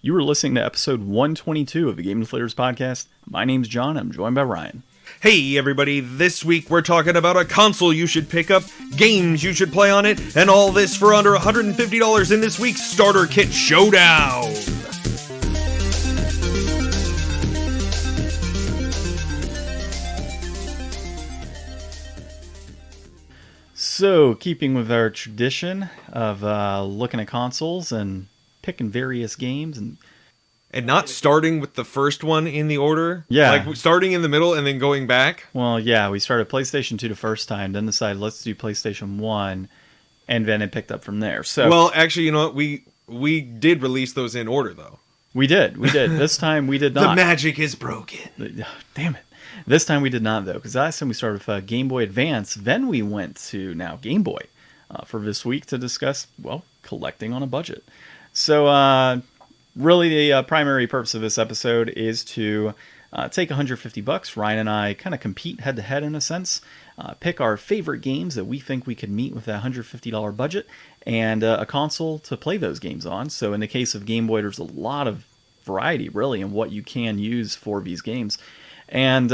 You were listening to episode 122 of the Game Deflators Podcast. My name's John. I'm joined by Ryan. Hey everybody, this week we're talking about a console you should pick up, games you should play on it, and all this for under $150 in this week's Starter Kit Showdown! So, keeping with our tradition of looking at consoles and picking various games And not starting with the first one in the order? Yeah. Like starting in the middle and then going back? Well, yeah, we started PlayStation 2 the first time, then decided let's do PlayStation 1, and then it picked up from there. So, Well, actually, you know what? We did release those in order, though. we did. This time we did The not. magic is broken. Damn it. This time we did not, though, because last time we started with Game Boy Advance, then we went to now Game Boy for this week to discuss, well, collecting on a budget. So, really the primary purpose of this episode is to take $150. Ryan and I kind of compete head-to-head in a sense, pick our favorite games that we think we could meet with a $150 budget, and a console to play those games on. So in the case of Game Boy, there's a lot of variety, really, in what you can use for these games. And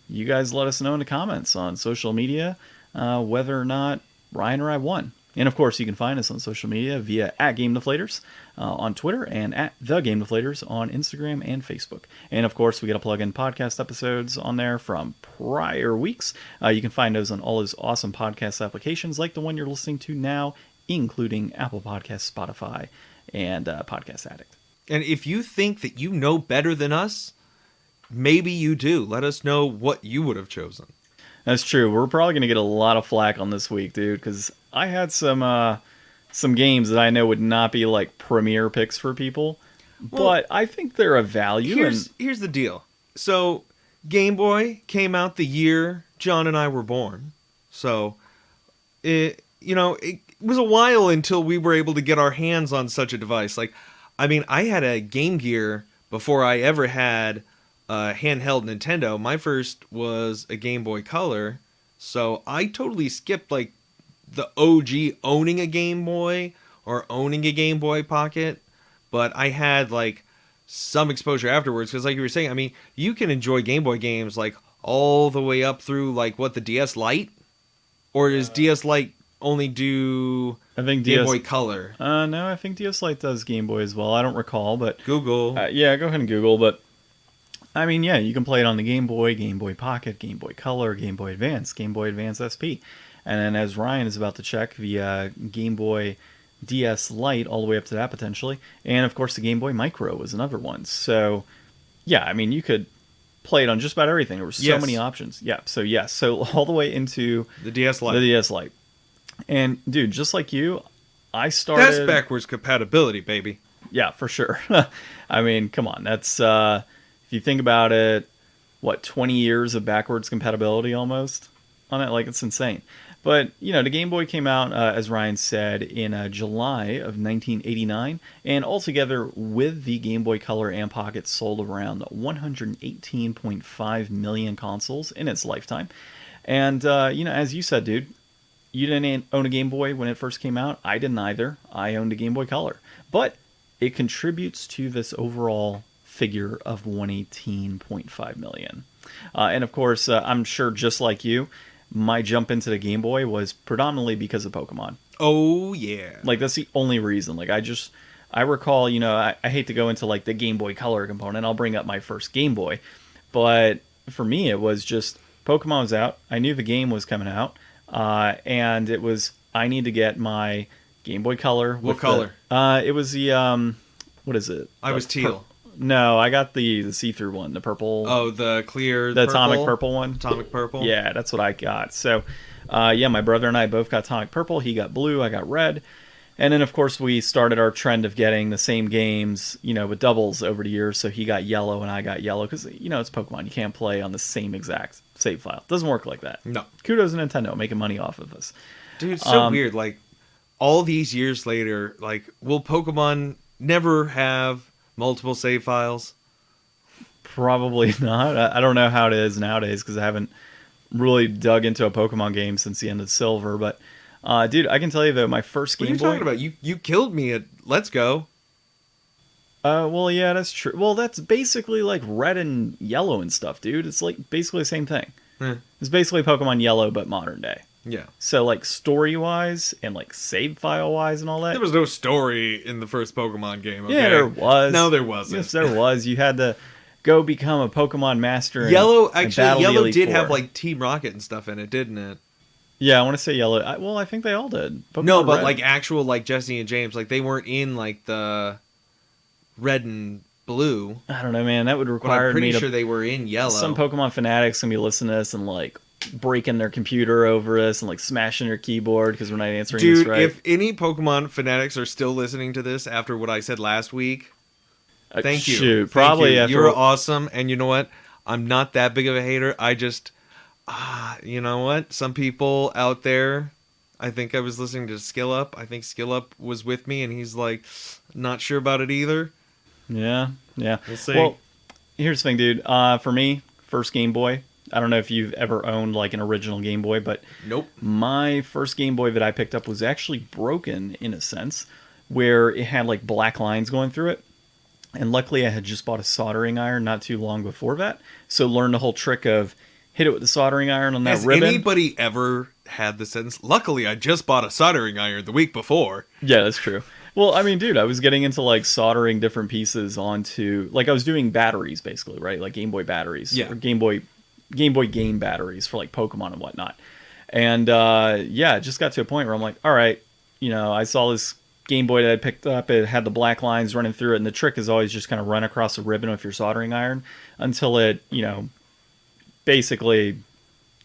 you guys let us know in the comments on social media whether or not Ryan or I won. And of course, you can find us on social media via @GameDeflators on Twitter and @TheGameDeflators on Instagram and Facebook. And of course, we got to plug in podcast episodes on there from prior weeks. You can find those on all those awesome podcast applications like the one you're listening to now, including Apple Podcasts, Spotify, and Podcast Addict. And if you think that you know better than us, maybe you do. Let us know what you would have chosen. That's true. We're probably going to get a lot of flack on this week, dude, because I had some games that I know would not be like premier picks for people, but I think they're of value. Here's the deal. So, Game Boy came out the year John and I were born. So, it was a while until we were able to get our hands on such a device. Like, I mean, I had a Game Gear before I ever had handheld Nintendo. My first was a Game Boy Color, so I totally skipped like the OG owning a Game Boy or owning a Game Boy Pocket, but I had like some exposure afterwards because, like you were saying, I mean, you can enjoy Game Boy games like all the way up through like what, the DS Lite, or does DS Lite only do I think Game Boy Color? No, I think DS Lite does Game Boy as well. I don't recall, but Google. Yeah, go ahead and Google, but I mean, yeah, you can play it on the Game Boy Pocket, Game Boy Color, Game Boy Advance, Game Boy Advance SP. And then as Ryan is about to check, the Game Boy DS Lite all the way up to that potentially. And of course the Game Boy Micro was another one. So yeah, I mean, you could play it on just about everything. There were so many options. Yeah, so all the way into the DS Lite. The DS Lite. And dude, just like you, I started... That's backwards compatibility, baby. Yeah, for sure. I mean, come on, that's... if you think about it, 20 years of backwards compatibility almost on it? Like, it's insane. But, the Game Boy came out, as Ryan said, in July of 1989. And altogether, with the Game Boy Color and Pocket, sold around 118.5 million consoles in its lifetime. And, as you said, dude, you didn't own a Game Boy when it first came out. I didn't either. I owned a Game Boy Color. But it contributes to this overall figure of 118.5 million. And of course, I'm sure just like you, my jump into the Game Boy was predominantly because of Pokemon. Oh, yeah. Like, that's the only reason. Like, I recall, I hate to go into like the Game Boy Color component. I'll bring up my first Game Boy. But for me, it was just Pokemon was out. I knew the game was coming out. And it was, I need to get my Game Boy Color. What color? It was the, what is it? I was teal. No, I got the see-through one, the purple. Oh, the clear the purple? atomic purple one. Atomic purple? Yeah, that's what I got. So, yeah, my brother and I both got atomic purple. He got blue, I got red. And then, of course, we started our trend of getting the same games, with doubles over the years. So he got yellow and I got yellow because, it's Pokemon. You can't play on the same exact save file. It doesn't work like that. No. Kudos to Nintendo, making money off of us. Dude, it's so weird. Like, all these years later, like, will Pokemon never have multiple save files? Probably not. I don't know how it is nowadays because I haven't really dug into a Pokemon game since the end of Silver. But, dude, I can tell you that my first Game Boy... What are you talking about? You killed me at Let's Go. Well, yeah, that's true. Well, that's basically like red and yellow and stuff, dude. It's like basically the same thing. Eh, It's basically Pokemon Yellow, but modern day. yeah. So, like, story-wise and, like, save file-wise and all that. There was no story in the first Pokemon game, okay? Yeah, there was. No, there wasn't. Yes, there was. You had to go become a Pokemon master. And, Yellow, and actually, battle the Yellow Elite did Four. have, like, Team Rocket and stuff in it, didn't it? Yeah, I want to say Yellow. Well, I think they all did. Pokemon No, but, Red. like, actual, like, Jesse and James, like, they weren't in, like, the Red and Blue. I don't know, man. That would But require I'm pretty me to... sure they were in Yellow. Some Pokemon fanatics can be listening to this and, like, breaking their computer over us and, like, smashing their keyboard because we're not answering this Dude, right. if any Pokemon fanatics are still listening to this after what I said last week, thank you. Shoot, Thank probably you. after... You're awesome, and you know what? I'm not that big of a hater. I just, you know what? Some people out there, I think I was listening to Skill Up. I think Skill Up was with me, and he's like, not sure about it either. Yeah. We'll see. Well, here's the thing, dude. For me, first Game Boy. I don't know if you've ever owned like an original Game Boy, but Nope. my first Game Boy that I picked up was actually broken in a sense, where it had like black lines going through it. And luckily I had just bought a soldering iron not too long before that. So learned the whole trick of hit it with the soldering iron on that Has ribbon. anybody ever had the sentence, luckily I just bought a soldering iron the week before? Yeah, that's true. Well, I mean, dude, I was getting into like soldering different pieces onto, like I was doing batteries basically, right? Like Game Boy batteries. Yeah. Or Game Boy game batteries for like Pokemon and whatnot. And yeah, it just got to a point where I'm like, all right, you know, I saw this Game Boy that I picked up. It had the black lines running through it. And the trick is always just kind of run across a ribbon with your soldering iron until it, you know, basically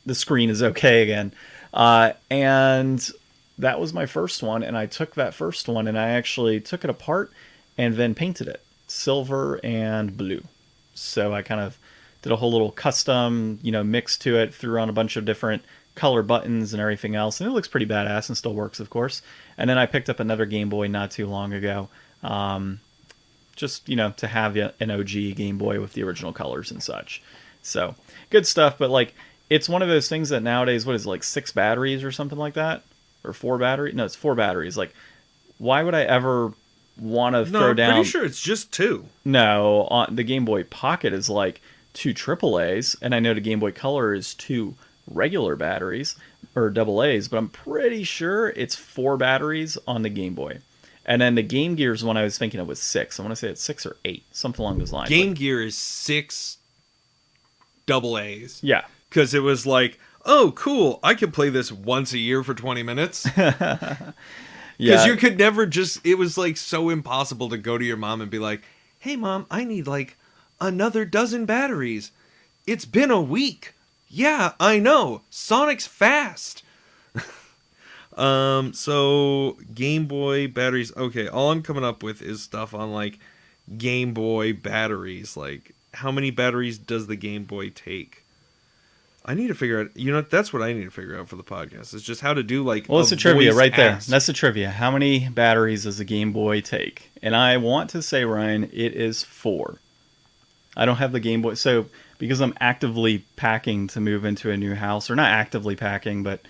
the screen is okay again. And that was my first one. And I took that first one and I actually took it apart and then painted it silver and blue. So I kind of did a whole little custom, you know, mix to it, threw on a bunch of different color buttons and everything else. And it looks pretty badass and still works, of course. And then I picked up another Game Boy not too long ago. Just, you know, to have an OG Game Boy with the original colors and such. So, good stuff. But, like, it's one of those things that nowadays, what is it, like 6 batteries or something like that? Or 4 batteries? No, it's 4 batteries. Like, why would I ever want to throw down... I'm pretty sure it's just 2. No, the Game Boy Pocket is like 2 AAAs, and I know the Game Boy Color is 2 regular batteries, or AA's, but I'm pretty sure it's 4 batteries on the Game Boy. And then the Game Gear's one I was thinking of was 6. I want to say it's 6 or 8, something along those lines. Game Gear is 6 AA's. Yeah. Because it was like, oh, cool, I can play this once a year for 20 minutes. Because Yeah. you could never just, it was like so impossible to go to your mom and be like, hey, Mom, I need like another dozen batteries. It's been a week. Yeah, I know. Sonic's fast. So Game Boy batteries. Okay, all I'm coming up with is stuff on like Game Boy batteries. Like, how many batteries does the Game Boy take? I need to figure out. You know, that's what I need to figure out for the podcast. It's just how to do like. Well, it's a trivia voice right there. ask. That's the trivia. How many batteries does a Game Boy take? And I want to say, Ryan, it is 4. I don't have the Game Boy. So, because I'm actively packing to move into a new house, or not actively packing, but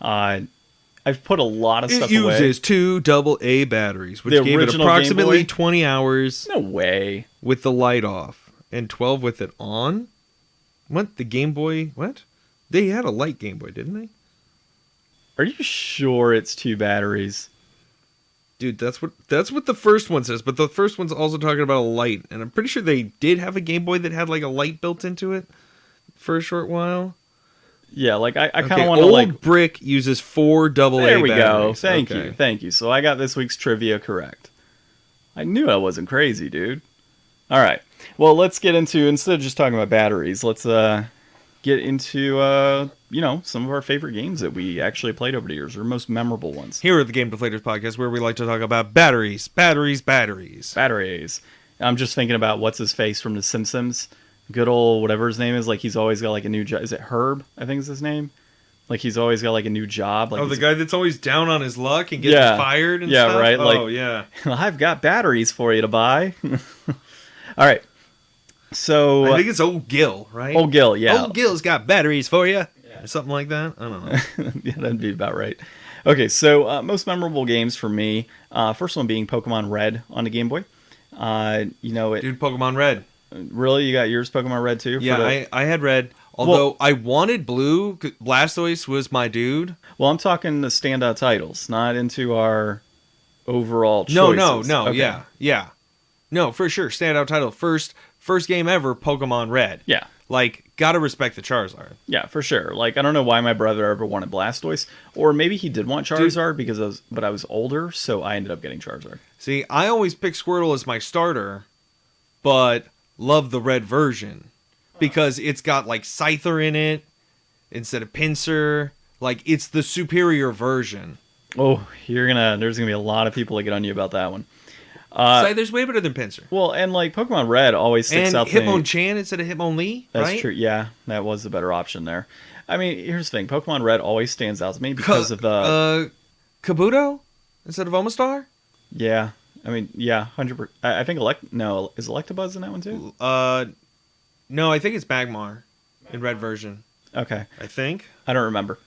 I've put a lot of stuff It away. uses 2 AA batteries, which The gave it original Game approximately Boy? 20 hours No way. with the light off and 12 with it on. What? The Game Boy? What? They had a light Game Boy, didn't they? Are you sure it's 2 batteries? Dude, that's what the first one says, but the first one's also talking about a light, and I'm pretty sure they did have a Game Boy that had like a light built into it for a short while. Yeah, like I kind Okay, of want to old like. brick uses 4 AA There we go. batteries. Thank Okay. you. Thank you. So I got this week's trivia correct. I knew I wasn't crazy, dude. All right. Well, let's get into, instead of just talking about batteries, let's get into some of our favorite games that we actually played over the years, or most memorable ones. Here at the Game Deflators Podcast, where we like to talk about batteries. Batteries. I'm just thinking about what's his face from The Simpsons. Good old whatever his name is. Like, he's always got like a new job. Is it Herb? I think is his name. Like, he's always got like a new job. Like, Oh, the he's- guy that's always down on his luck and gets Yeah. fired and Yeah, stuff? right, like- Oh, yeah. I've got batteries for you to buy. All right. So I think it's Old Gil, right? Old Gil, yeah. Old Gil's got batteries for you. Or something like that. I don't know. Yeah, that'd be about right. Okay, so most memorable games for me. First one being Pokemon Red on the Game Boy. Dude, Pokemon Red. Really, you got yours Pokemon Red too? Yeah, I had Red. Although I wanted Blue. Blastoise was my dude. Well, I'm talking the standout titles, not into our overall choices. No. Okay. Yeah. No, for sure. Standout title. First game ever, Pokemon Red. Yeah. Like, gotta respect the Charizard. Yeah, for sure. Like, I don't know why my brother ever wanted Blastoise, or maybe he did want Charizard because I was older, so I ended up getting Charizard. See, I always pick Squirtle as my starter, but love the red version because it's got like Scyther in it instead of Pinsir. Like, it's the superior version. Oh, there's gonna be a lot of people that get on you about that one. Scyther's way better than Pinsir. Well, and like Pokemon Red always sticks out to me. And Hitmonchan instead of Hitmonlee, That's right? true. Yeah, that was the better option there. I mean, here's the thing: Pokemon Red always stands out to me because of the Kabuto instead of Omastar. Yeah, I mean, yeah, 100%. I think is Electabuzz in that one too? No, I think it's Magmar in red version. Okay, I think. I don't remember.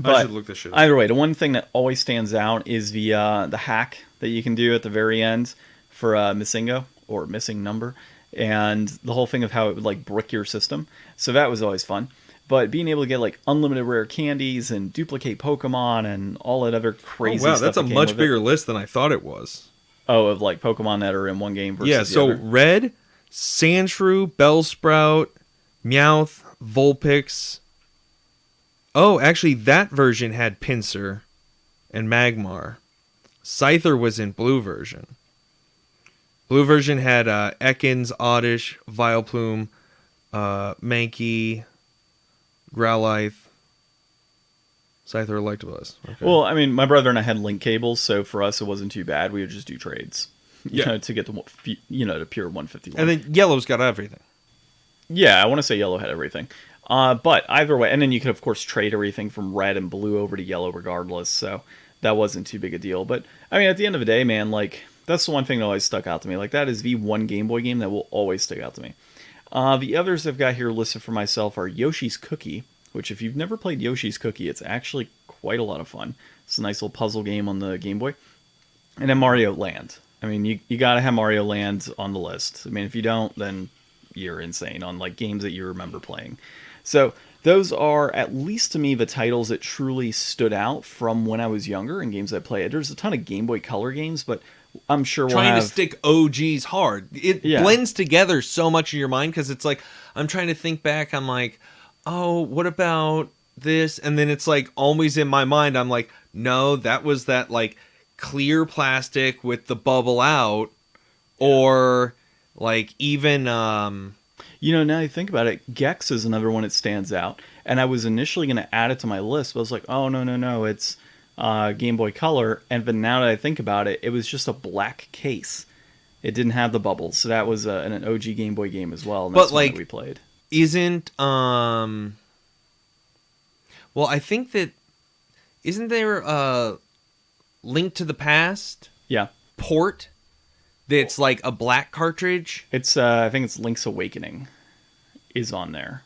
But I should look this shit up. Either way, the one thing that always stands out is the hack that you can do at the very end for Missingo, or missing number, and the whole thing of how it would like brick your system. So that was always fun. But being able to get like unlimited rare candies and duplicate Pokemon and all that other crazy stuff. Wow, that's a much bigger list than I thought it was. Oh, of like Pokemon that are in one game versus the other. Red, Sandshrew, Bellsprout, Meowth, Vulpix. Oh, actually, that version had Pinsir and Magmar. Scyther was in blue version. Blue version had Ekans, Oddish, Vileplume, Mankey, Growlithe, Scyther, Electabuzz. Okay. Well, I mean, my brother and I had link cables, so for us it wasn't too bad. We would just do trades, you know, to get the to pure 151. And then Yellow's got everything. Yeah, I want to say Yellow had everything. But either way, and then you could of course trade everything from Red and Blue over to Yellow regardless, so that wasn't too big a deal. But I mean, at the end of the day, man, like that's the one thing that always stuck out to me. Like that is the one Game Boy game that will always stick out to me. The others I've got here listed for myself are Yoshi's Cookie, which if you've never played Yoshi's Cookie, it's actually quite a lot of fun. It's a nice little puzzle game on the Game Boy. And then Mario Land. I mean, you gotta have Mario Land on the list. I mean, if you don't, then you're insane on like games that you remember playing. So those are, at least to me, the titles that truly stood out from when I was younger in games I played. There's a ton of Game Boy Color games, but I'm sure we'll trying to stick OGs hard. It Yeah. blends together so much in your mind because it's like, I'm trying to think back. I'm like, oh, what about this? And then it's like always in my mind, I'm like, no, that was that like clear plastic with the bubble out. Or like even... You know, now you think about it, Gex is another one that stands out. And I was initially going to add it to my list, but I was like, oh, no, it's Game Boy Color. And but now that I think about it, it was just a black case. It didn't have the bubbles. So that was an OG Game Boy game as well. And that's but one like, that we played. Isn't... well, I think that... Isn't there a Link to the Past Yeah. port that's like a black cartridge? It's I think it's Link's Awakening is on there.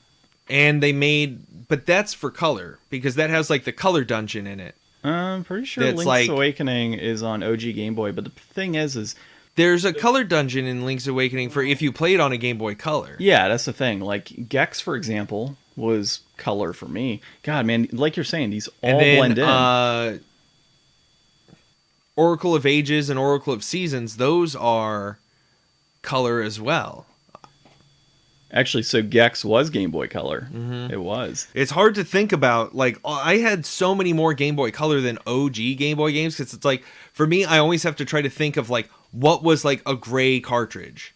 And they made... But that's for color, because that has like the color dungeon in it. I'm pretty sure That's Link's like- Awakening is on OG Game Boy, but the thing is There's a color dungeon in Link's Awakening for if you played on a Game Boy Color. yeah, that's the thing. Like Gex, for example, was color for me. God, man, like you're saying, these all And then, blend in. Oracle of Ages and Oracle of Seasons, those are color as well. Actually, so Gex was Game Boy Color. It was. It's hard to think about. Like, I had so many more Game Boy Color than OG Game Boy games, because it's like, for me, I always have to try to think of like what was like a gray cartridge,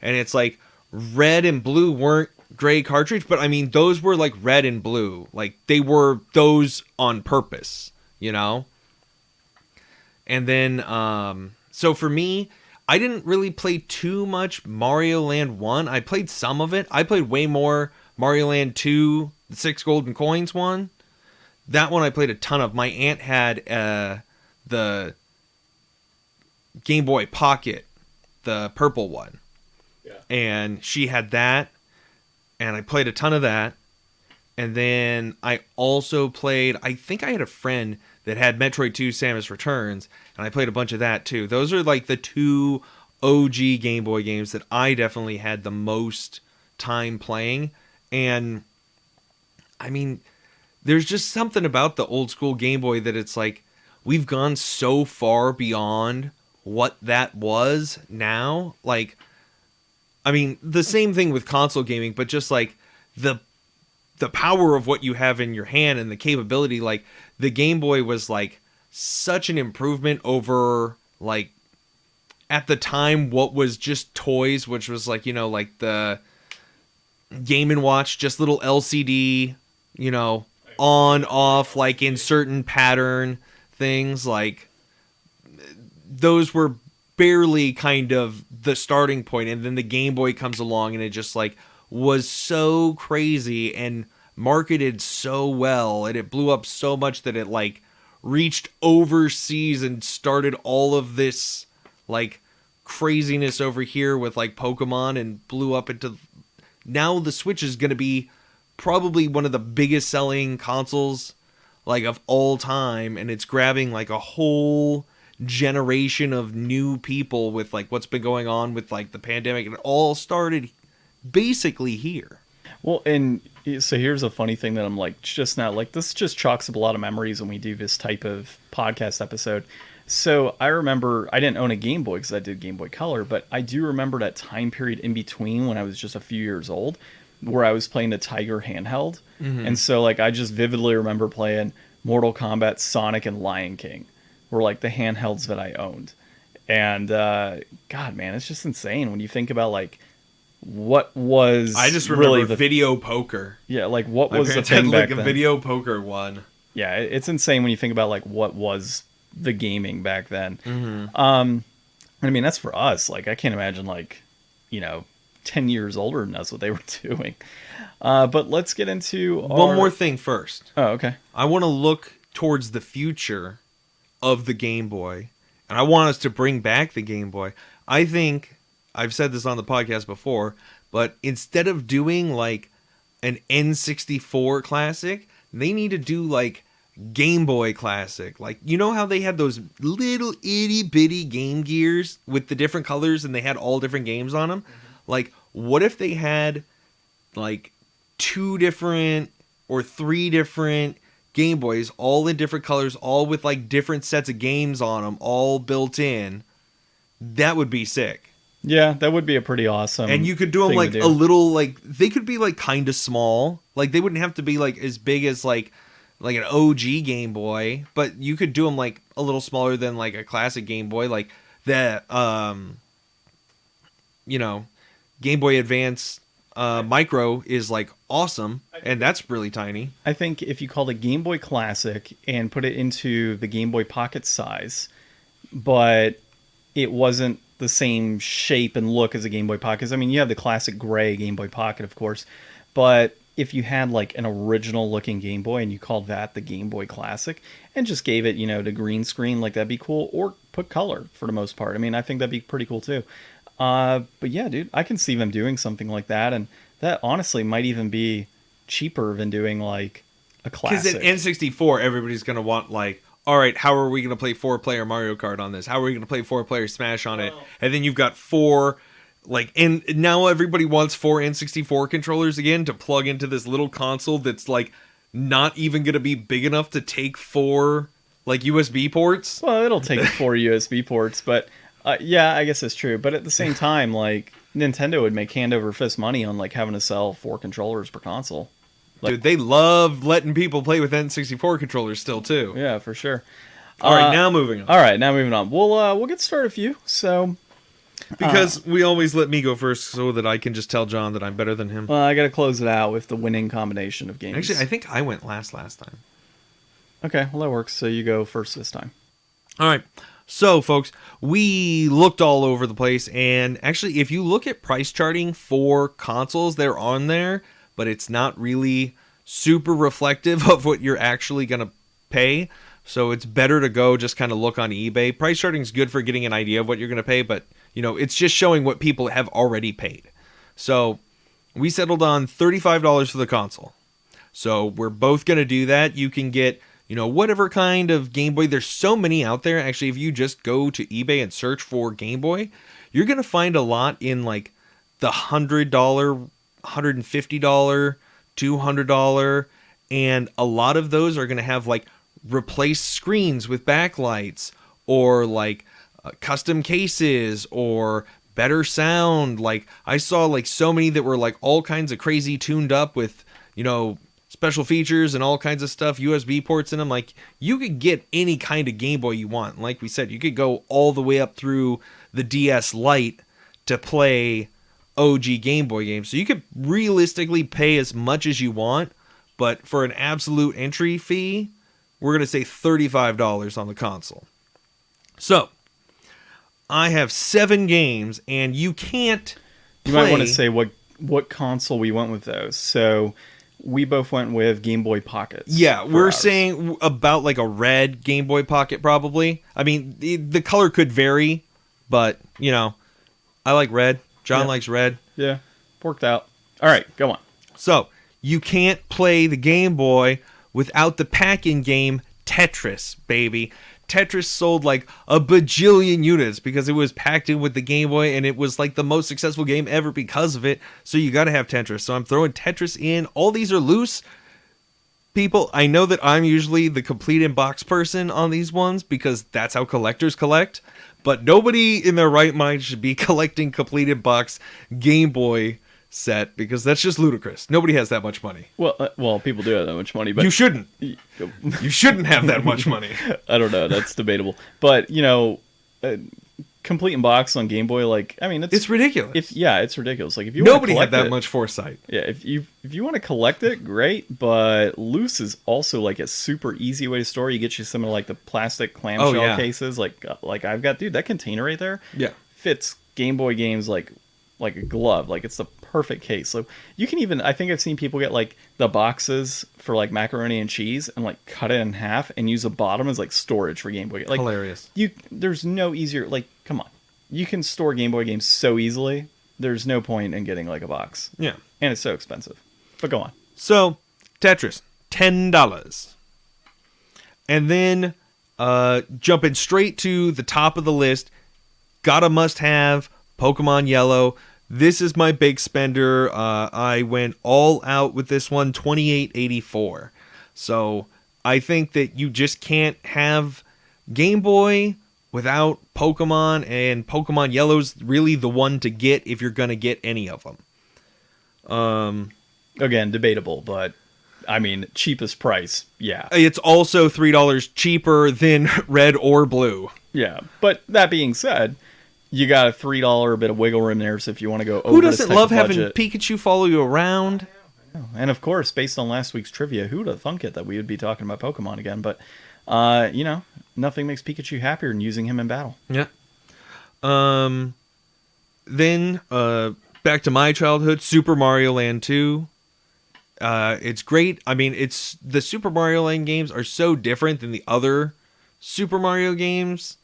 and it's like red and blue weren't gray cartridge, but I mean those were like red and blue, like they were those on purpose, you know. And then, so for me, I didn't really play too much Mario Land 1. I played some of it. I played way more Mario Land 2, the 6 Golden Coins one. That one I played a ton of. My aunt had the Game Boy Pocket, the purple one. Yeah. And she had that, and I played a ton of that. And then I also played, I think I had a friend that had Metroid 2 Samus Returns, and I played a bunch of that too. Those are like the two OG Game Boy games that I definitely had the most time playing. And I mean, there's just something about the old school Game Boy that it's like we've gone so far beyond what that was now. Like, I mean, the same thing with console gaming, but just like the power of what you have in your hand and the capability. Like, the Game Boy was like such an improvement over, like, at the time what was just toys, which was like, you know, like the Game & Watch, just little LCD, you know, on, off, like in certain pattern things. Like, those were barely kind of the starting point, and then the Game Boy comes along and it just like was so crazy and marketed so well, and it blew up so much that it like reached overseas and started all of this like craziness over here with like Pokemon, and blew up into, now the Switch is going to be probably one of the biggest selling consoles like of all time, and it's grabbing like a whole generation of new people with like what's been going on with like the pandemic, and it all started basically here. Well, and so here's a funny thing that I'm like just now, like this just chalks up a lot of memories when we do this type of podcast episode. So I remember I didn't own a Game Boy because I did Game Boy Color, but I do remember that time period in between when I was just a few years old where I was playing the Tiger handheld. Mm-hmm. And so like I just vividly remember playing Mortal Kombat, Sonic, and Lion King were like the handhelds that I owned. And God, man, it's just insane when you think about like what was I just remember really the video poker. Yeah, like what My was the parents thing had back like a then. video poker one. Yeah, it's insane when you think about like what was the gaming back then. Mm-hmm. I mean, that's for us. Like I can't imagine like, you know, 10 years older than us what they were doing. But let's get into one more thing first. Oh, okay. I want to look towards the future of the Game Boy, and I want us to bring back the Game Boy. I think I've said this on the podcast before, but instead of doing like an N64 classic, they need to do like Game Boy classic. Like, you know how they had those little itty bitty Game Gears with the different colors and they had all different games on them? Mm-hmm. Like, what if they had like 2 different or 3 different Game Boys, all in different colors, all with like different sets of games on them, all built in? That would be sick. Yeah, that would be a pretty awesome. And you could do them like a little, like they could be like kind of small. Like they wouldn't have to be like as big as like an OG Game Boy, but you could do them like a little smaller than like a classic Game Boy, like that. You know, Game Boy Advance Micro is like awesome, and that's really tiny. I think if you called it Game Boy Classic and put it into the Game Boy Pocket size, but it wasn't the same shape and look as a Game Boy Pocket. I mean, you have the classic gray Game Boy Pocket, of course, but if you had like an original looking Game Boy and you called that the Game Boy Classic and just gave it, you know, the green screen, like that'd be cool, or put color for the most part. I mean, I think that'd be pretty cool too. But yeah, dude, I can see them doing something like that, and that honestly might even be cheaper than doing like a classic. Because in N64, everybody's gonna want like, all right, how are we gonna play 4-player Mario Kart on this? How are we gonna play 4-player Smash on it? And then you've got 4, like, and now everybody wants 4 N64 controllers again to plug into this little console that's like not even gonna be big enough to take 4 like USB ports. Well, it'll take 4 USB ports, but yeah, I guess that's true. But at the same time, like Nintendo would make hand over fist money on like having to sell 4 controllers per console. Like, dude, they love letting people play with N64 controllers still too. Yeah, for sure. All right, now moving on. All right, now moving on. We'll get started with you. So, because we always let me go first so that I can just tell John that I'm better than him. Well, I got to close it out with the winning combination of games. Actually, I think I went last time. Okay, well that works. So you go first this time. All right. So, folks, we looked all over the place, and actually, if you look at price charting for consoles, they're on there, but it's not really super reflective of what you're actually going to pay. So it's better to go just kind of look on eBay. Price charting is good for getting an idea of what you're going to pay, but you know, it's just showing what people have already paid. So we settled on $35 for the console. So we're both going to do that. You can get, you know, whatever kind of Game Boy. There's so many out there. Actually, if you just go to eBay and search for Game Boy, you're going to find a lot in like the $100, $150, $200, and a lot of those are going to have like replaced screens with backlights, or like custom cases, or better sound. Like I saw like so many that were like all kinds of crazy tuned up with, you know, special features and all kinds of stuff, USB ports in them. Like you could get any kind of Game Boy you want. Like we said, you could go all the way up through the DS Lite to play OG Game Boy games. So you could realistically pay as much as you want, but for an absolute entry fee, we're going to say $35 on the console. So I have 7 games, and you can't You play... might want to say what console we went with those. So we both went with Game Boy Pockets. Yeah, we're ours. saying about like a red Game Boy Pocket probably. I mean, the color could vary, but, you know, I like red. John likes red. Yeah, worked out. All right, go on. So, you can't play the Game Boy without the pack-in game Tetris, baby. Tetris sold like a bajillion units because it was packed in with the Game Boy, and it was like the most successful game ever because of it. So you got to have Tetris. So I'm throwing Tetris in. All these are loose. People, I know that I'm usually the complete in box person on these ones because that's how collectors collect. But nobody in their right mind should be collecting complete in box Game Boy set, because that's just ludicrous. Nobody has that much money. Well, people do have that much money, but you shouldn't. You shouldn't have that much money. I don't know. That's debatable. But you know, complete in box on Game Boy, like, I mean, it's ridiculous. It's ridiculous. Like, if you nobody want to had that much foresight. Yeah, if you want to collect it, great. But loose is also like a super easy way to store. You get you some of like the plastic clamshell cases, like I've got, dude. That container right there, fits Game Boy games like a glove. Like, it's the perfect case. So you can even, I think I've seen people get like the boxes for like macaroni and cheese and like cut it in half and use the bottom as like storage for Game Boy. Like, hilarious. There's no easier, like, come on. You can store Game Boy games so easily. There's no point in getting like a box. Yeah. And it's so expensive. But go on. So, Tetris, $10. And then jumping straight to the top of the list, gotta must have Pokemon Yellow. This is my big spender. I went all out with this one, $28.84. So I think that you just can't have Game Boy without Pokemon, and Pokemon Yellow's really the one to get if you're going to get any of them. Again, debatable, but I mean, cheapest price, yeah. It's also $3 cheaper than red or blue. Yeah, but that being said, you got a $3 bit of wiggle room there, so if you want to go over who doesn't love having budget, Pikachu follow you around? And of course, based on last week's trivia, who would have thunk it that we would be talking about Pokemon again? But, you know, nothing makes Pikachu happier than using him in battle. Yeah. Then, back to my childhood, Super Mario Land 2. It's great. I mean, the Super Mario Land games are so different than the other Super Mario games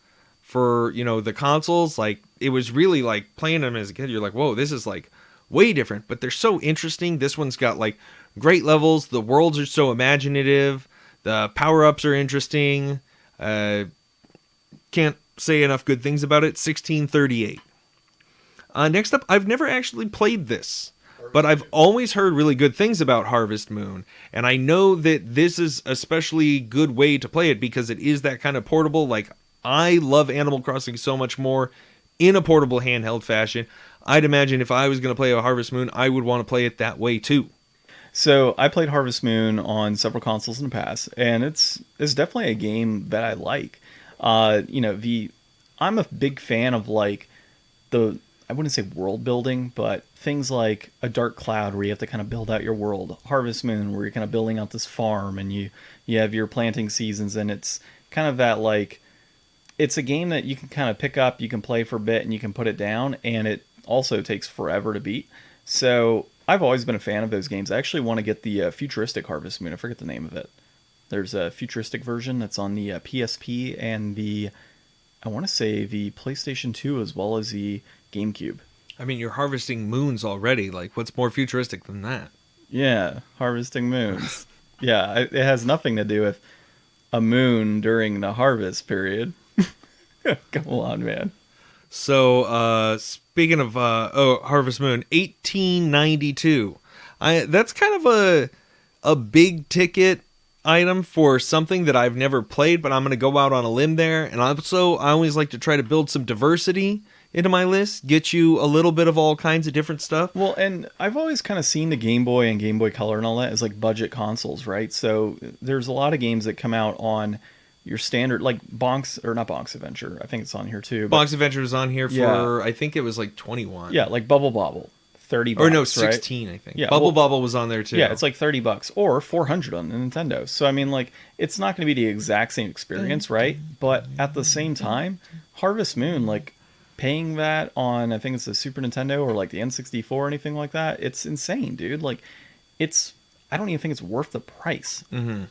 for, you know, the consoles. Like, it was really like playing them as a kid. You're like, whoa, this is like way different, but they're so interesting. This one's got like great levels. The worlds are so imaginative. The power-ups are interesting. Can't say enough good things about it. 1638. Next up, I've never actually played this, but I've always heard really good things about Harvest Moon, and I know that this is a especially good way to play it because it is that kind of portable. Like, I love Animal Crossing so much more in a portable handheld fashion. I'd imagine if I was going to play a Harvest Moon, I would want to play it that way too. So I played Harvest Moon on several consoles in the past, and it's definitely a game that I like. You know, I'm a big fan of like I wouldn't say world building, but things like A Dark Cloud, where you have to kind of build out your world. Harvest Moon, where you're kind of building out this farm, and you have your planting seasons, and it's kind of that like, it's a game that you can kind of pick up, you can play for a bit, and you can put it down, and it also takes forever to beat. So I've always been a fan of those games. I actually want to get the futuristic Harvest Moon. I forget the name of it. There's a futuristic version that's on the PSP and I want to say the PlayStation 2 as well as the GameCube. I mean, you're harvesting moons already. Like, what's more futuristic than that? Yeah, harvesting moons. Yeah, it has nothing to do with a moon during the harvest period. Come on, man. So, speaking of Harvest Moon, 1892. That's kind of a big ticket item for something that I've never played, but I'm going to go out on a limb there. And also, I always like to try to build some diversity into my list, get you a little bit of all kinds of different stuff. Well, and I've always kind of seen the Game Boy and Game Boy Color and all that as like budget consoles, right? So there's a lot of games that come out on your standard, like Bonk's, or not Bonk's Adventure. I think it's on here too. Bonk's Adventure was on here for, I think it was like 21. Yeah, like Bubble Bobble. $30, or no, right? 16, I think. Yeah, Bubble Bobble was on there too. Yeah, it's like $30 or $400 on the Nintendo. So I mean, like, it's not going to be the exact same experience, right? But at the same time, Harvest Moon, like, paying that on, I think it's the Super Nintendo or like the N64 or anything like that, it's insane, dude. Like, I don't even think it's worth the price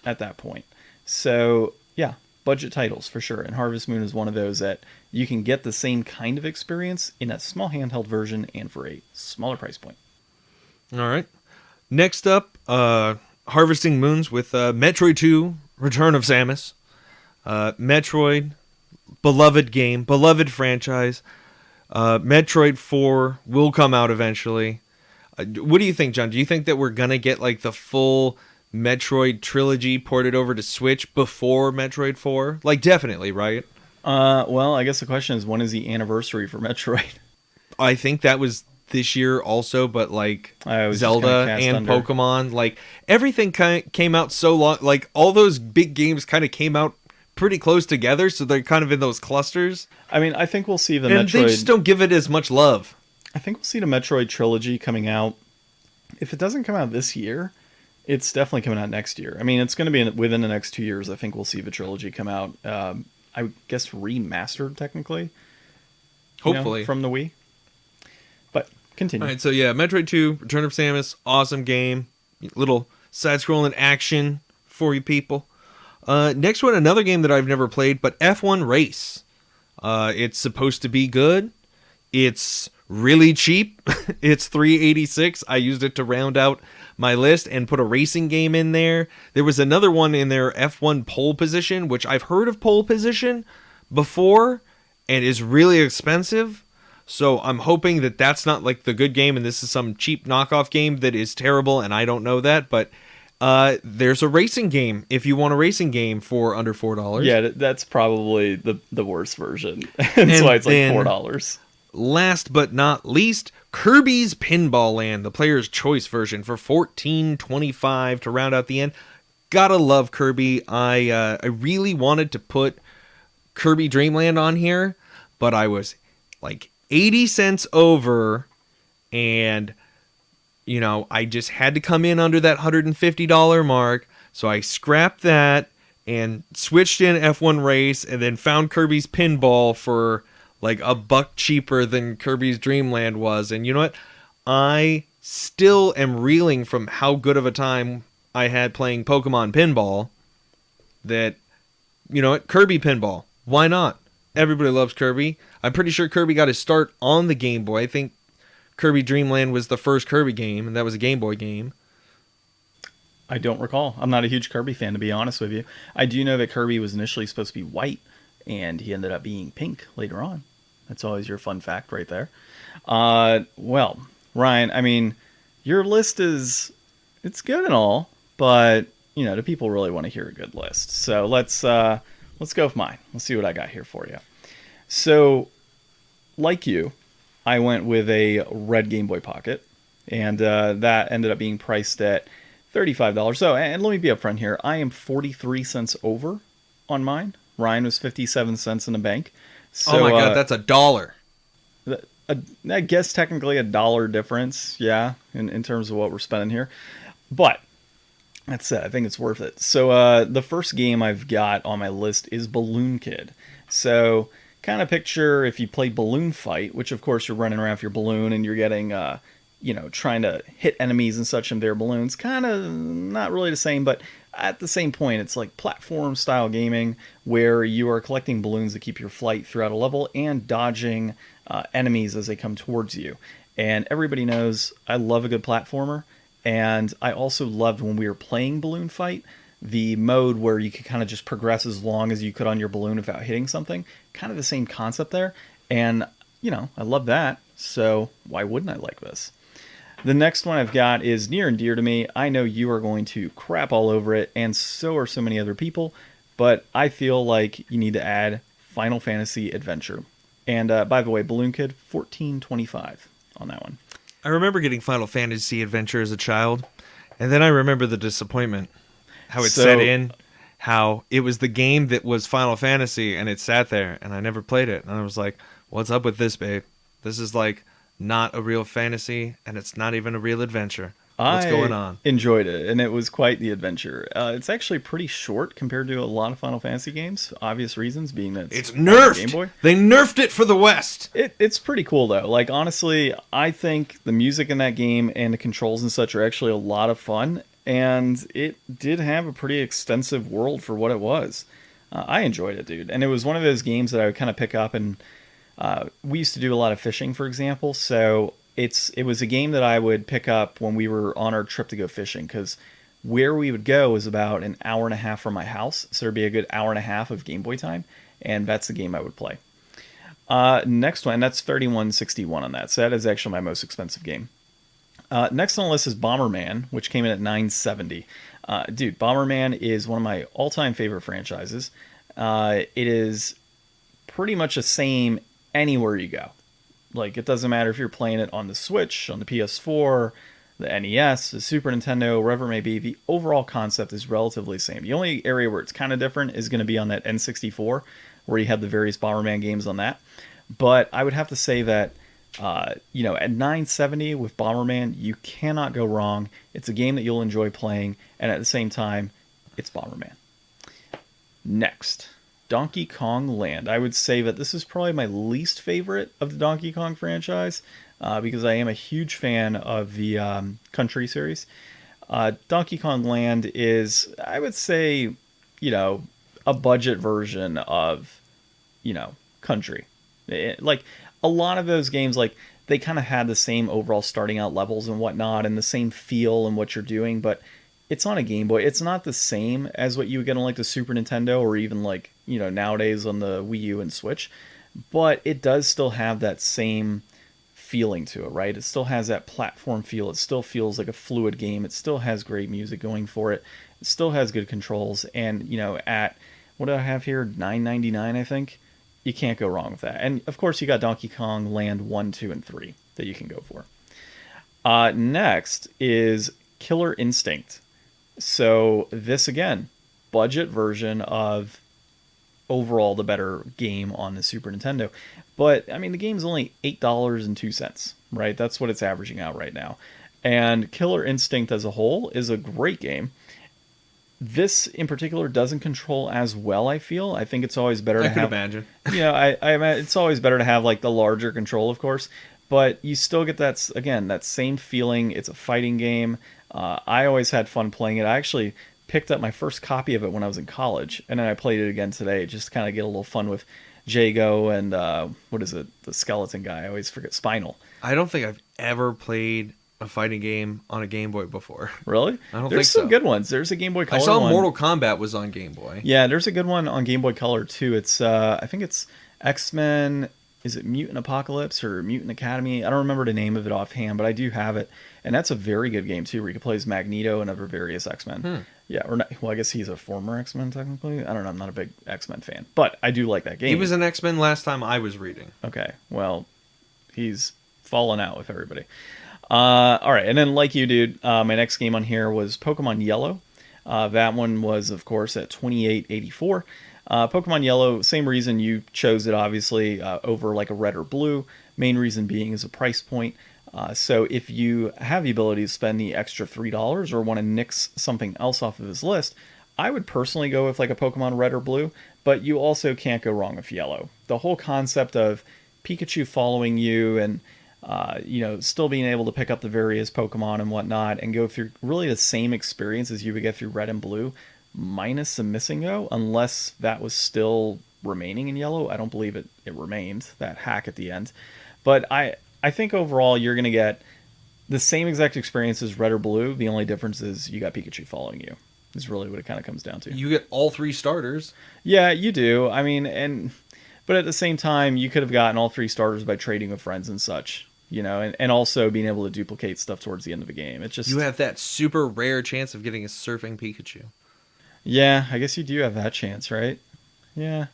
at that point. So yeah, budget titles for sure. And Harvest Moon is one of those that you can get the same kind of experience in a small handheld version and for a smaller price point. All right. Next up, Harvesting Moons with Metroid 2, Return of Samus. Metroid, beloved game, beloved franchise. Metroid 4 will come out eventually. What do you think, John? Do you think that we're going to get like the full Metroid trilogy ported over to Switch before Metroid 4? Like, definitely, right? Well, I guess the question is, when is the anniversary for Metroid? I think that was this year also, but like Zelda and under. Pokemon, like everything came out so long, like all those big games kind of came out pretty close together, so they're kind of in those clusters. I mean, I think we'll see the and Metroid... they just don't give it as much love. I think we'll see the Metroid trilogy coming out. If it doesn't come out this year, it's definitely coming out next year. I mean, it's going to be within the next 2 years. I think we'll see the trilogy come out. I guess remastered, technically. Hopefully. From the Wii. But continue. All right, so yeah, Metroid 2, Return of Samus, awesome game. Little side-scrolling action for you people. Next one, another game that I've never played, but F1 Race. It's supposed to be good. It's really cheap. It's $386. I used it to round out my list and put a racing game in there. There was another one in there, F1 Pole Position, which I've heard of Pole Position before and is really expensive. So I'm hoping that that's not like the good game and this is some cheap knockoff game that is terrible and I don't know that. But there's a racing game if you want a racing game for under $4. Yeah, that's probably the worst version. That's why it's like $4. Last but not least, Kirby's Pinball Land, the player's choice version for $14.25 to round out the end. Gotta love Kirby. I really wanted to put Kirby Dream Land on here, but I was like 80 cents over, and you know, I just had to come in under that $150 mark, so I scrapped that and switched in F1 Race, and then found Kirby's Pinball for like $1 cheaper than Kirby's Dream Land was. And you know what? I still am reeling from how good of a time I had playing Pokemon Pinball that, you know what? Kirby Pinball. Why not? Everybody loves Kirby. I'm pretty sure Kirby got his start on the Game Boy. I think Kirby Dream Land was the first Kirby game, and that was a Game Boy game. I don't recall. I'm not a huge Kirby fan, to be honest with you. I do know that Kirby was initially supposed to be white, and he ended up being pink later on. That's always your fun fact right there. Well, Ryan, I mean, your list it's good and all, but, you know, do people really want to hear a good list? So let's go with mine. Let's see what I got here for you. So, like you, I went with a red Game Boy Pocket, and that ended up being priced at $35. So, and let me be upfront here. I am 43 cents over on mine. Ryan was 57 cents in the bank. So, oh my god, that's $1. I guess technically $1 difference, yeah, in terms of what we're spending here. But that's it. I think it's worth it. So the first game I've got on my list is Balloon Kid. So kind of picture if you play Balloon Fight, which of course you're running around with your balloon and you're getting, trying to hit enemies and such in their balloons. Kind of not really the same, but at the same point, it's like platform style gaming where you are collecting balloons to keep your flight throughout a level and dodging enemies as they come towards you. And everybody knows I love a good platformer. And I also loved when we were playing Balloon Fight, the mode where you could kind of just progress as long as you could on your balloon without hitting something. Kind of the same concept there. And I love that. So why wouldn't I like this? The next one I've got is near and dear to me. I know you are going to crap all over it, and so are so many other people, but I feel like you need to add Final Fantasy Adventure. And by the way, Balloon Kid, 1425 on that one. I remember getting Final Fantasy Adventure as a child, and then I remember the disappointment. How it set in, how it was the game that was Final Fantasy, and it sat there, and I never played it. And I was like, what's up with this, babe? This is like not a real fantasy, and it's not even a real adventure. What's going on? I enjoyed it, and it was quite the adventure. It's actually pretty short compared to a lot of Final Fantasy games. Obvious reasons being that it's nerfed. Game Boy. They nerfed it for the West. It's pretty cool though. Like honestly, I think the music in that game and the controls and such are actually a lot of fun, and it did have a pretty extensive world for what it was. I enjoyed it, dude, and it was one of those games that I would kind of pick up and. We used to do a lot of fishing, for example, so it was a game that I would pick up when we were on our trip to go fishing, because where we would go was about an hour and a half from my house, so there'd be a good hour and a half of Game Boy time, and that's the game I would play. Next one, that's 3161 on that, so that is actually my most expensive game. Next on the list is Bomberman, which came in at $970. Dude, Bomberman is one of my all-time favorite franchises. It is pretty much the same anywhere you go. Like, it doesn't matter if you're playing it on the Switch, on the PS4, the NES, the Super Nintendo, wherever it may be, the overall concept is relatively the same. The only area where it's kind of different is going to be on that N64, where you have the various Bomberman games on that. But I would have to say that, at $970 with Bomberman, you cannot go wrong. It's a game that you'll enjoy playing, and at the same time, it's Bomberman. Next, Donkey Kong Land. I would say that this is probably my least favorite of the Donkey Kong franchise, because I am a huge fan of the Country series. Donkey Kong Land is, I would say, a budget version of, Country. Like, a lot of those games, like, they kind of had the same overall starting out levels and whatnot, and the same feel and what you're doing, but it's on a Game Boy. It's not the same as what you would get on like the Super Nintendo or even like, nowadays on the Wii U and Switch. But it does still have that same feeling to it, right? It still has that platform feel. It still feels like a fluid game. It still has great music going for it. It still has good controls. And, at, what do I have here? $9.99, I think. You can't go wrong with that. And of course you got Donkey Kong Land 1, 2, and 3 that you can go for. Next is Killer Instinct. So this, again, budget version of overall the better game on the Super Nintendo. But, I mean, the game's only $8.02, right? That's what it's averaging out right now. And Killer Instinct as a whole is a great game. This, in particular, doesn't control as well, I feel. I think it's always better to have... I can imagine. It's always better to have, like, the larger control, of course. But you still get that, again, that same feeling. It's a fighting game. I always had fun playing it. I actually picked up my first copy of it when I was in college, and then I played it again today just to kind of get a little fun with Jago and, the skeleton guy. I always forget, Spinal. I don't think I've ever played a fighting game on a Game Boy before. Really? I don't think so. There's some good ones. There's a Game Boy Color I saw one. Mortal Kombat was on Game Boy. Yeah, there's a good one on Game Boy Color, too. It's, I think it's X-Men... Is it Mutant Apocalypse or Mutant Academy? I don't remember the name of it offhand, but I do have it. And that's a very good game, too, where you can play as Magneto and other various X-Men. Yeah, or not, well, I guess he's a former X-Men, technically. I don't know. I'm not a big X-Men fan. But I do like that game. He was an X-Men last time I was reading. Okay, well, he's fallen out with everybody. All right, and then like you, dude, my next game on here was Pokemon Yellow. That one was, of course, at $28.84. Pokemon Yellow, same reason you chose it, obviously, over like a red or blue. Main reason being is a price point. So if you have the ability to spend the extra $3 or want to nix something else off of this list, I would personally go with like a Pokemon Red or Blue, but you also can't go wrong with Yellow. The whole concept of Pikachu following you and still being able to pick up the various Pokemon and whatnot and go through really the same experience as you would get through Red and Blue, minus the missing go, unless that was still remaining in Yellow. I don't believe it remained, that hack at the end. But I think overall you're going to get the same exact experience as Red or Blue. The only difference is you got Pikachu following you, is really what it kind of comes down to. You get all three starters. Yeah, you do. I mean, and But at the same time, you could have gotten all 3 starters by trading with friends and such, and also being able to duplicate stuff towards the end of the game. It's just You have that super rare chance of getting a surfing Pikachu. Yeah, I guess you do have that chance, right? Yeah.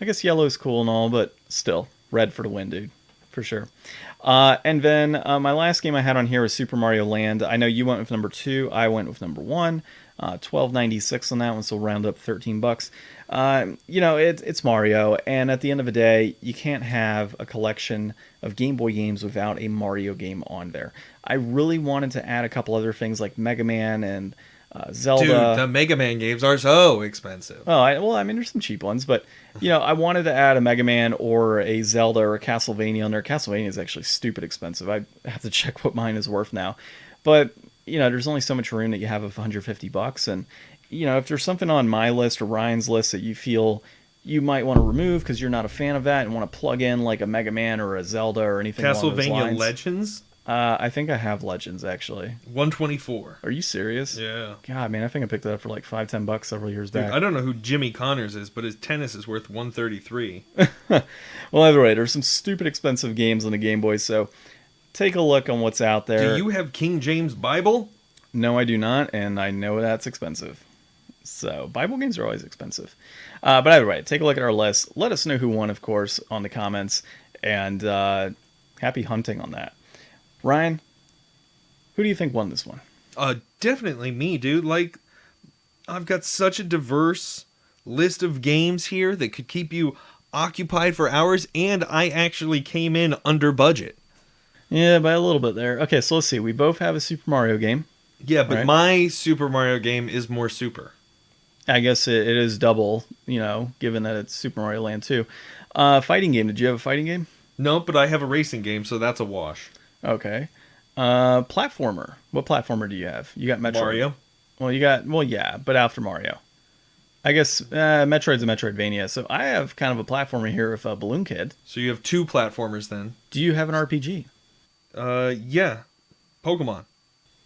I guess yellow's cool and all, but still, red for the win, dude. For sure. And then my last game I had on here was Super Mario Land. I know you went with number 2. I went with number 1. $12.96 on that one, so we'll round up $13. It's Mario, and at the end of the day, you can't have a collection of Game Boy games without a Mario game on there. I really wanted to add a couple other things like Mega Man and Zelda. Dude, the Mega Man games are so expensive. There's some cheap ones, but I wanted to add a Mega Man or a Zelda or a Castlevania on there. Castlevania is actually stupid expensive. I have to check what mine is worth now, but there's only so much room that you have of $150, and if there's something on my list or Ryan's list that you feel you might want to remove because you're not a fan of that and want to plug in like a Mega Man or a Zelda or anything along those Castlevania lines. Legends? I think I have Legends, actually. 124. Are you serious? Yeah. God, man, I think I picked that up for like $5-10 several years Dude, back. I don't know who Jimmy Connors is, but his tennis is worth 133. Well, either way, there's some stupid expensive games on the Game Boy, so take a look on what's out there. Do you have King James Bible? No, I do not, and I know that's expensive. So, Bible games are always expensive. But either way, take a look at our list. Let us know who won, of course, on the comments, and happy hunting on that. Ryan, who do you think won this one? Definitely me, dude. Like, I've got such a diverse list of games here that could keep you occupied for hours, and I actually came in under budget. Yeah, by a little bit there. Okay, so let's see. We both have a Super Mario game. Yeah, but right? My Super Mario game is more super. I guess it is double, given that it's Super Mario Land 2. Fighting game. Did you have a fighting game? No, but I have a racing game, so that's a wash. Okay. Platformer. What platformer do you have? You got Metroid. Mario. Yeah, but after Mario. I guess Metroid's a Metroidvania, so I have kind of a platformer here with Balloon Kid. So you have 2 platformers then. Do you have an RPG? Yeah. Pokemon.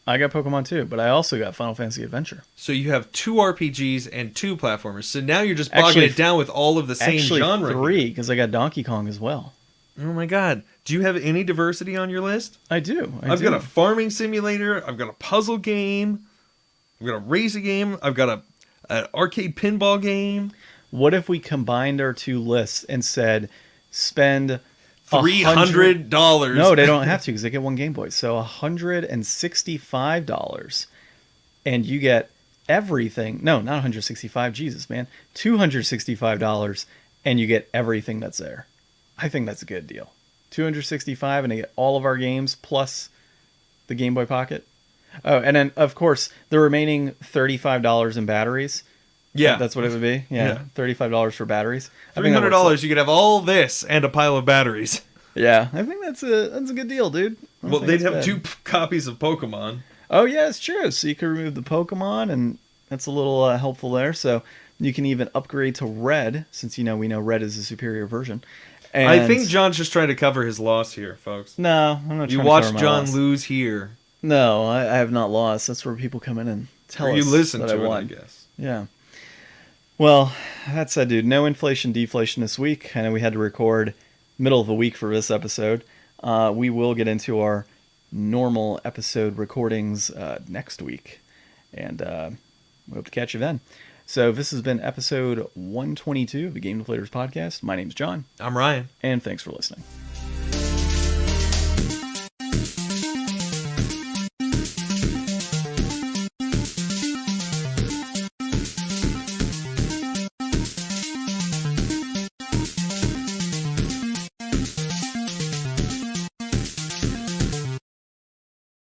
I got Pokemon too, but I also got Final Fantasy Adventure. So you have 2 RPGs and 2 platformers. So now you're just bogging it down with all of the same genre. 3, because I got Donkey Kong as well. Oh my god. Do you have any diversity on your list? I do. I've got a farming simulator. I've got a puzzle game. I've got a racing game. I've got an arcade pinball game. What if we combined our 2 lists and said spend $300? No, they don't have to because they get 1 Game Boy. So $165, and you get everything. No, not $165. Jesus, man, $265, and you get everything that's there. I think that's a good deal. $265, and they get all of our games plus the Game Boy Pocket. Oh, and then of course the remaining $35 in batteries. Yeah, that's what it would be. Yeah. $35 for batteries. $300, you could have all this and a pile of batteries. Yeah, I think that's a good deal, dude. Well, they'd have 2 copies of Pokemon. Oh yeah, it's true. So you can remove the Pokemon, and that's a little helpful there. So you can even upgrade to Red, since we know Red is the superior version. And I think John's just trying to cover his loss here, folks. No, I'm not. You watched John lose here. No, I have not lost. That's where people come in and tell us. You listen that to I it, won. I guess. Yeah. Well, that said, dude, no inflation, deflation this week. I know we had to record middle of the week for this episode. We will get into our normal episode recordings next week, and we hope to catch you then. So this has been episode 122 of the Game Deflators Podcast. My name's John. I'm Ryan. And thanks for listening.